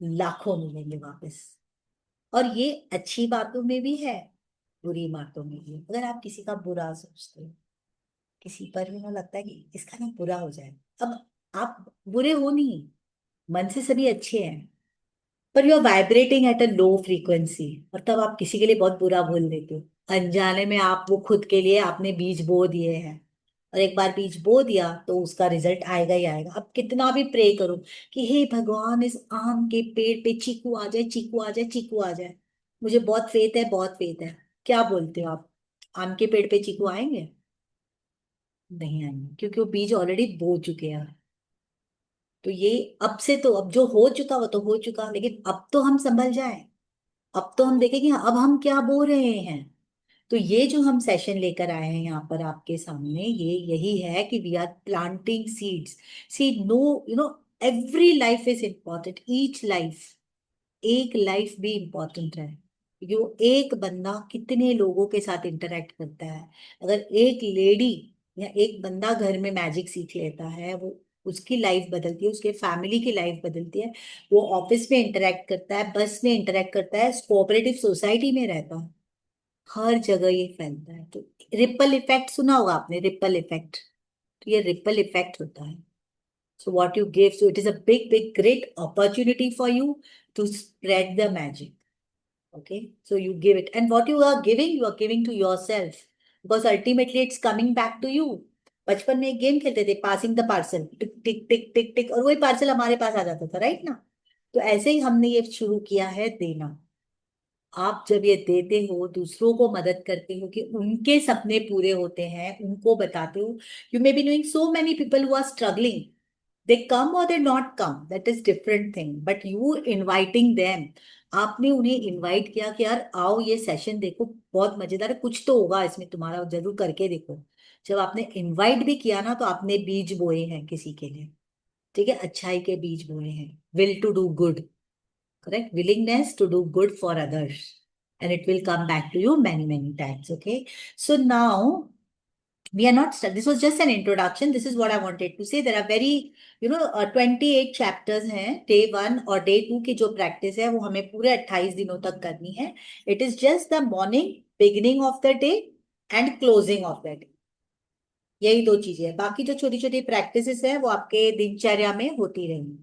लाखों मिलेंगे वापस। और ये अच्छी बातों में भी है, बुरी बातों में भी है। अगर आप किसी का बुरा सोचते हो, किसी पर भी ना लगता है कि इसका ना बुरा हो जाए, अब आप बुरे हो नहीं, मन से सभी अच्छे हैं, पर you are vibrating at a low frequency, और तब आप किसी के लिए बहुत बुरा बोल देते हो। अनजाने में आप वो खुद के लिए आपने बीज बो दिए हैं, और एक बार बीज बो दिया तो उसका रिजल्ट आएगा ही आएगा। अब कितना भी प्रे करो कि हे भगवान, इस आम के पेड़ पे चीकू आ जाए, चीकू आ जाए, चीकू आ जाए, मुझे बहुत फेथ है, बहुत फेथ है, क्या बोलते हो आप, आम के पेड़ पे चीकू आएंगे? नहीं आएंगे, क्योंकि वो बीज ऑलरेडी बो चुके हैं। तो ये अब से, तो अब जो हो चुका वो तो हो चुका, लेकिन अब तो हम संभल जाए, अब तो हम देखें कि अब हम क्या बोल रहे हैं। तो ये जो हम सेशन लेकर आए हैं यहाँ पर आपके सामने, ये यही है कि we are planting seeds. See no, every life is important, each life, एक लाइफ भी इम्पोर्टेंट है, क्योंकि वो एक बंदा कितने लोगों के साथ इंटरेक्ट करता है। अगर एक लेडी या एक बंदा घर में मैजिक सीख लेता है, वो उसकी लाइफ बदलती है, उसके फैमिली की लाइफ बदलती है। वो ऑफिस में इंटरेक्ट करता है, बस में इंटरेक्ट करता है, कोऑपरेटिव सोसाइटी में रहता है, हर जगह ये फैलता है। तो रिपल इफेक्ट सुना होगा आपने, रिपल इफेक्ट, तो ये रिपल इफेक्ट होता है। So what you give, so it is a big great opportunity for you to spread the magic. Okay, so you give it, and what you are giving to yourself, because ultimately it's coming back to you. बचपन में एक game खेलते थे, passing the parcel, टिक टिक टिक टिक टिक, और वही parcel हमारे पास आ जाता था, राइट ना। तो ऐसे ही हमने ये शुरू किया है देना। आप जब ये देते हो, दूसरों को मदद करते हो कि उनके सपने पूरे होते हैं, उनको बताते हो। You may be knowing so many people who are struggling, they come or they not come, that is different thing, but you inviting them, आपने उन्हें इनवाइट किया कि यार आओ ये सेशन देखो, बहुत मजेदार है, कुछ तो होगा इसमें तुम्हारा, जरूर करके देखो। जब आपने इनवाइट भी किया ना, तो आपने बीज बोए हैं किसी के लिए, ठीक है, अच्छाई के बीज बोए हैं, will to do good, correct, willingness to do good for others, and it will come back to you many many times. Okay, so now we are not this was just an introduction. This is what I wanted to say. There are very 28 chapters हैं, day 1 और day 2 की जो practice है वो हमें पूरे 28 दिनों तक करनी है. It is just the morning, beginning of the day and closing of the day. यही 2 चीजें हैं, बाकी जो छोटी छोटी प्रैक्टिसेस है वो आपके दिनचर्या में होती रहेंगी.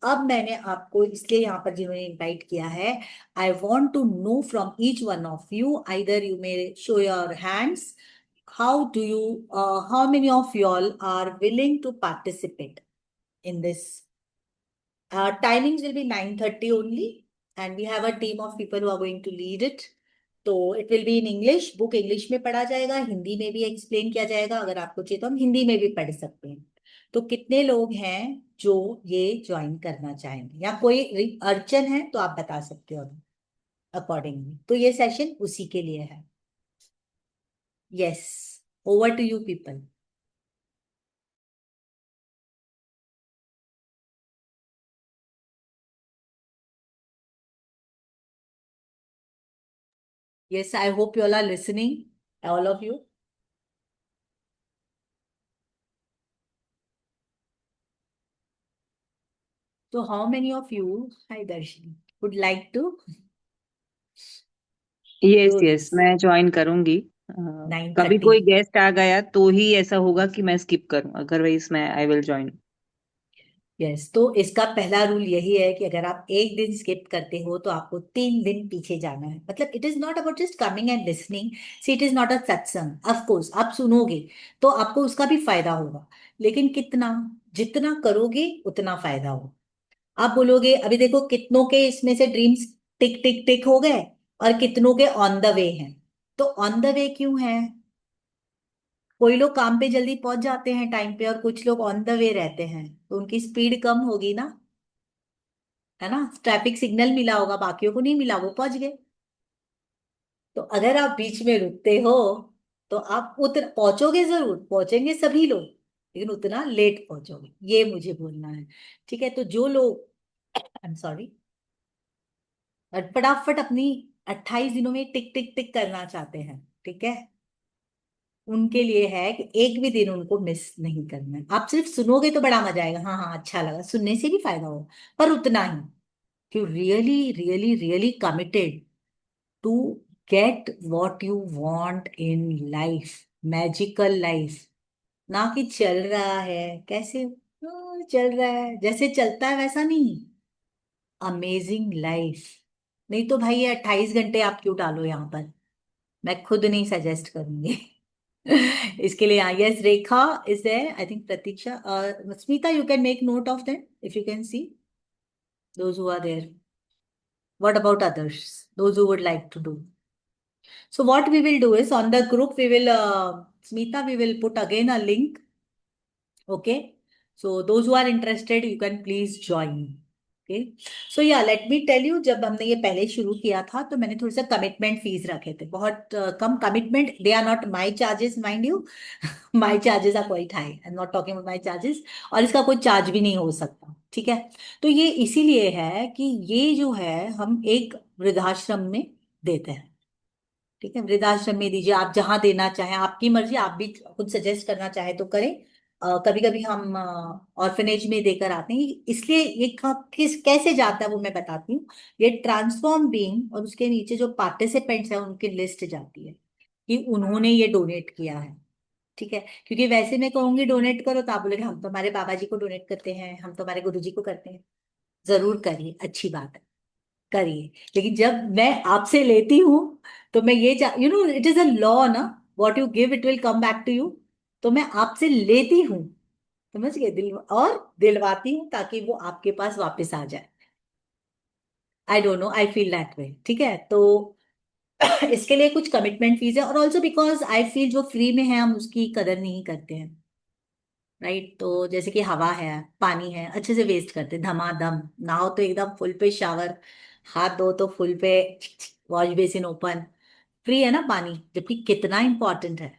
अब मैंने आपको इसलिए यहाँ पर जिन्होंने इनवाइट किया है, I want to know from each one of you, either you may show your hands, how do you how many of you all are willing to participate in this. Timings will be 9:30 only, and we have a team of people who are going to lead it. तो it will be in English, book English में पढ़ा जाएगा, हिंदी में भी explain किया जाएगा, अगर आपको चाहिए तो हम हिंदी में भी पढ़ सकते हैं. तो कितने लोग हैं जो ये ज्वाइन करना चाहेंगे, या कोई अड़चन है तो आप बता सकते हो अकॉर्डिंगली. तो ये सेशन उसी के लिए है. Yes, over to you people. Yes, I hope you all are listening, all of you. So how many of you, hi Darshini, would like to yes do yes this? मैं join करूंगी. कभी 9:30. कोई guest आ गया तो ही ऐसा होगा कि मैं स्किप करूं, अदरवाइज मैं आई विल ज्वाइन. यस, तो इसका पहला रूल यही है कि अगर आप एक दिन स्किप करते हो तो आपको 3 दिन पीछे जाना है. मतलब it is not about just coming and listening. See, it is not a satsang. Of course आप सुनोगे तो आपको उसका भी फायदा होगा, लेकिन कितना, जितना करोगे उतना फायदा होगा. आप बोलोगे अभी देखो कितनों के इसमें से ड्रीम्स टिक टिक टिक हो गए और कितनों के ऑन द वे हैं. तो ऑन द वे क्यों है? कोई लोग काम पे जल्दी पहुंच जाते हैं टाइम पे, और कुछ लोग ऑन द वे रहते हैं, तो उनकी स्पीड कम होगी ना, है ना. ट्रैफिक सिग्नल मिला होगा, बाकियों को नहीं मिला, वो पहुंच गए. तो अगर आप बीच में रुकते हो तो आप उतना पहुंचोगे, जरूर पहुंचेंगे सभी लोग, लेकिन उतना लेट पहुंचोगे, ये मुझे बोलना है. ठीक है, तो जो लोग आई एम सॉरी और फटाफट अपनी 28 दिनों में टिक टिक टिक करना चाहते हैं, ठीक है, उनके लिए है कि एक भी दिन उनको मिस नहीं करना है. आप सिर्फ सुनोगे तो बड़ा मजा आएगा, हाँ हाँ अच्छा लगा, सुनने से भी फायदा हो, पर उतना ही कि really really really committed to get what you want in life, magical life. ना कि चल रहा है कैसे, चल रहा है जैसे चलता है वैसा नहीं, अमेजिंग लाइफ. नहीं तो भाई ये 28 घंटे आप क्यों डालो यहाँ पर, मैं खुद नहीं सजेस्ट करूंगी. इसके लिए yes, Rekha is there, I think Pratiksha, Smita, you can make note of them if you can see those who are there. What about others, those who would like to do? So what we will do is on the group we will Smita, we will put again a link. Okay, so those who are interested you can please join. Okay, so yeah, let me tell you, जब हमने ये पहले शुरू किया था तो मैंने थोड़ा सा कमिटमेंट फीस रखे थे, बहुत कम commitment. They are not my charges mind you, my charges are quite high, I am not talking about my charges, और इसका कोई चार्ज भी नहीं हो सकता. ठीक है, तो ये इसीलिए है कि ये जो है हम एक वृद्धाश्रम में देते हैं. ठीक है, वृद्धाश्रम में दीजिए, आप जहां देना चाहें, आपकी मर्जी, आप भी खुद सजेस्ट करना चाहे तो करें. कभी कभी हम ऑर्फनेज में देकर आते हैं, इसलिए ये कैसे जाता है वो मैं बताती हूँ. ये ट्रांसफॉर्म बीइंग और उसके नीचे जो पार्टिसिपेंट्स हैं उनकी लिस्ट जाती है कि उन्होंने ये डोनेट किया है. ठीक है, क्योंकि वैसे मैं कहूंगी डोनेट करो तो आप बोलेंगे हम तो हमारे बाबा जी को डोनेट करते हैं, हम तो हमारे गुरु जी को करते हैं. जरूर करिए, अच्छी बात है, करिए, लेकिन जब मैं आपसे लेती हूँ तो मैं ये इट इज अ लॉ ना, what you give it will come back to you. तो मैं आपसे लेती हूँ, समझ गए, दिल और दिलवाती हूँ ताकि वो आपके पास वापस आ जाए. आई don't no, I feel that way. ठीक है, तो इसके लिए कुछ कमिटमेंट फीस है, और ऑल्सो बिकॉज आई फील जो फ्री में है हम उसकी कदर नहीं करते हैं. राइट, तो जैसे कि हवा है, पानी है, अच्छे से वेस्ट करते, धमाधम नहाओ तो एकदम फुल पे शावर, हाथ धो तो फुल पे, वॉश बेसिन ओपन, फ्री है ना पानी, जबकि कितना इंपॉर्टेंट है,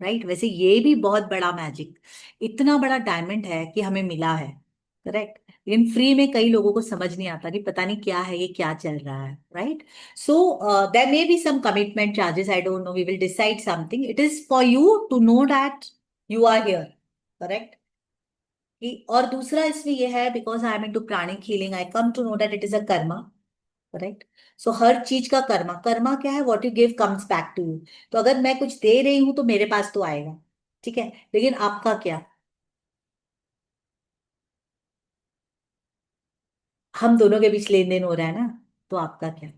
राइट? वैसे ये भी बहुत बड़ा मैजिक, इतना बड़ा डायमंड है कि हमें मिला है, करेक्ट? लेकिन फ्री में कई लोगों को समझ नहीं आता कि पता नहीं क्या है, ये क्या चल रहा है, right? So there may be some commitment charges, I don't know, we will decide something, it is for you to know that you are here, correct? और दूसरा इसमें ये है, because I am into pranic healing, I come to know that it is a karma, correct? So हर चीज का कर्मा, कर्मा क्या है? What you give comes back to you. तो अगर मैं कुछ दे रही हूं तो मेरे पास तो आएगा, ठीक है? लेकिन आपका क्या? हम दोनों के बीच लेन देन हो रहा है ना, तो आपका क्या?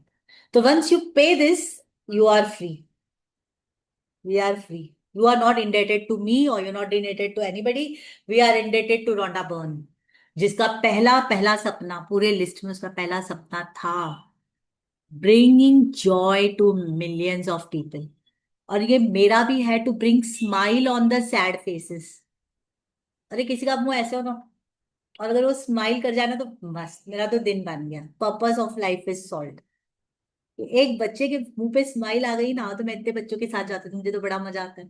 तो once you pay this, you are free, we are free, you are not indebted to me और you not indebted to anybody, we are indebted to Rhonda Byrne, जिसका पहला पहला सपना पूरे लिस्ट में, उसका पहला सपना था bringing joy to millions of people. और ये मेरा भी है, to bring smile on the sad faces. अरे किसी का मुंह ऐसे हो ना, और अगर वो स्माइल कर जाए ना, तो बस मेरा तो दिन बन गया, purpose of life is solve. एक बच्चे के मुंह पे स्माइल आ गई ना, तो मैं इतने बच्चों के साथ जाती हूँ, मुझे तो बड़ा मजा आता है,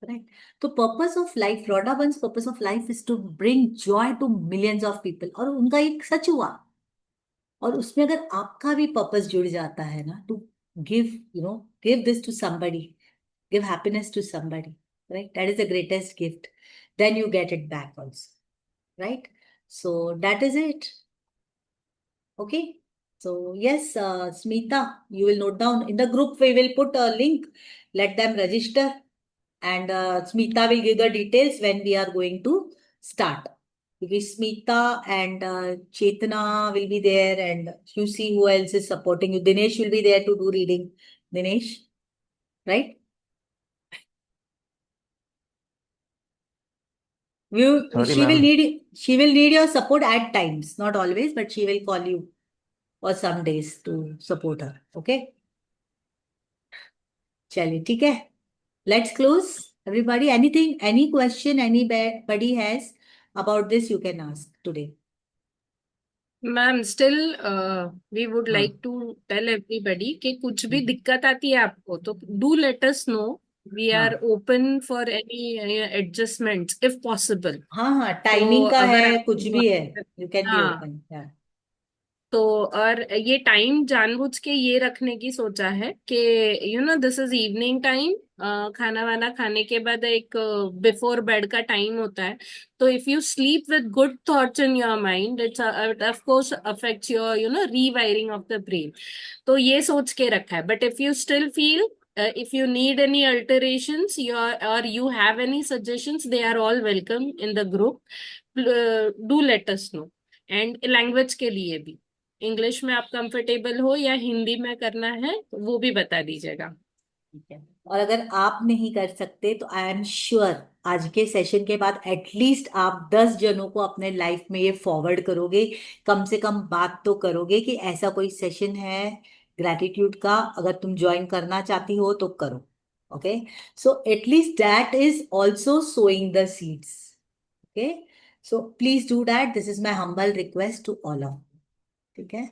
राइट? तो purpose of life, Rhonda Byrne's purpose of life is to bring joy to millions of people, और उनका एक सच हुआ। और उसमें अगर आपका भी पर्पस जुड़ जाता है ना, to give, you know, give this to somebody, give happiness to somebody, right? That is the greatest gift. Then you get it back also, right? So that is it. Okay. So yes, Smita, you will note down in the group. We will put a link. Let them register, and Smita will give the details when we are going to start. Because Smita and Chetana will be there, and you see who else is supporting you. Dinesh will be there to do reading. Dinesh, right? Sorry, She will ma'am. need your support at times, not always, but she will call you for some days to support her. Okay? चलिए ठीक है. Let's close. Everybody, anything, any question anybody has about this, you can ask today. Ma'am still we would हाँ like to tell everybody कि कुछ भी हम्म, दिक्कत आती है आपको तो do let us know, we are हाँ open for any adjustments if possible. हाँ हाँ, तो टाइमिंग का अगर है, कुछ आपको भी है, यू कैन बी हाँ, ओपन. तो और ये टाइम जानबूझ के ये रखने की सोचा है कि you know this is evening time, खाना वाना खाने के बाद एक बिफोर बेड का टाइम होता है। तो if you sleep with good thoughts in your mind, it's of course affects your you know rewiring of the brain. तो ये सोच के रखा है, but if you still feel if you need any alterations or you have any suggestions, they are all welcome in the group. Do let us know. And language के लिए भी, English में आप कंफर्टेबल हो या हिंदी में करना है तो वो भी बता दीजिएगा। ठीक है. और अगर आप नहीं कर सकते तो आई एम श्योर आज के सेशन के बाद एटलीस्ट आप 10 जनों को अपने लाइफ में ये फॉरवर्ड करोगे, कम से कम बात तो करोगे कि ऐसा कोई सेशन है ग्रैटिट्यूड का, अगर तुम ज्वाइन करना चाहती हो तो करो. Okay, so at least that is also sowing the seeds. Okay, so please do that, this is my humble request to all of. ठीक है,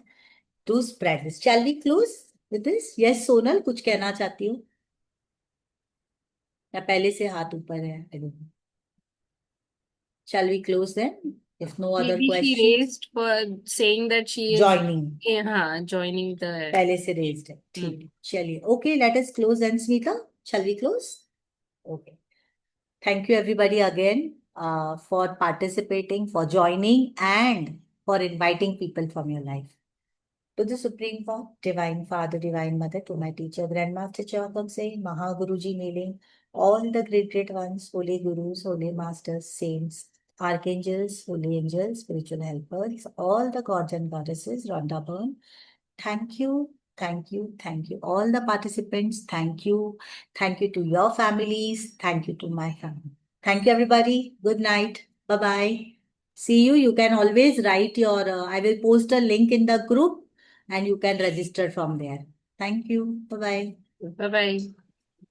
to spread this. Shall we close with this? Yes Sonal, कुछ कहना चाहती हो या पहले से हाथ ऊपर है? I don't know. Shall we close then? If no other maybe she questions, raised for saying that she is joining. हाँ joining the पहले से raised है. ठीक है, चलिए. Okay, let us close then, Smita. Shall we close? Okay. Thank you everybody again for participating, for joining, and for inviting people from your life. To the Supreme Form, Divine Father, Divine Mother, to my teacher, Grandmaster Chakam Say, Mahaguruji mailing, all the great ones, holy gurus, holy masters, saints, archangels, holy angels, spiritual helpers, all the gods and goddesses, Rhonda Byrne. Thank you, thank you, thank you. All the participants, thank you. Thank you to your families. Thank you to my family. Thank you, everybody. Good night. Bye-bye. See you. You can always write your, I will post a link in the group and you can register from there. Thank you. Bye-bye. bye bye।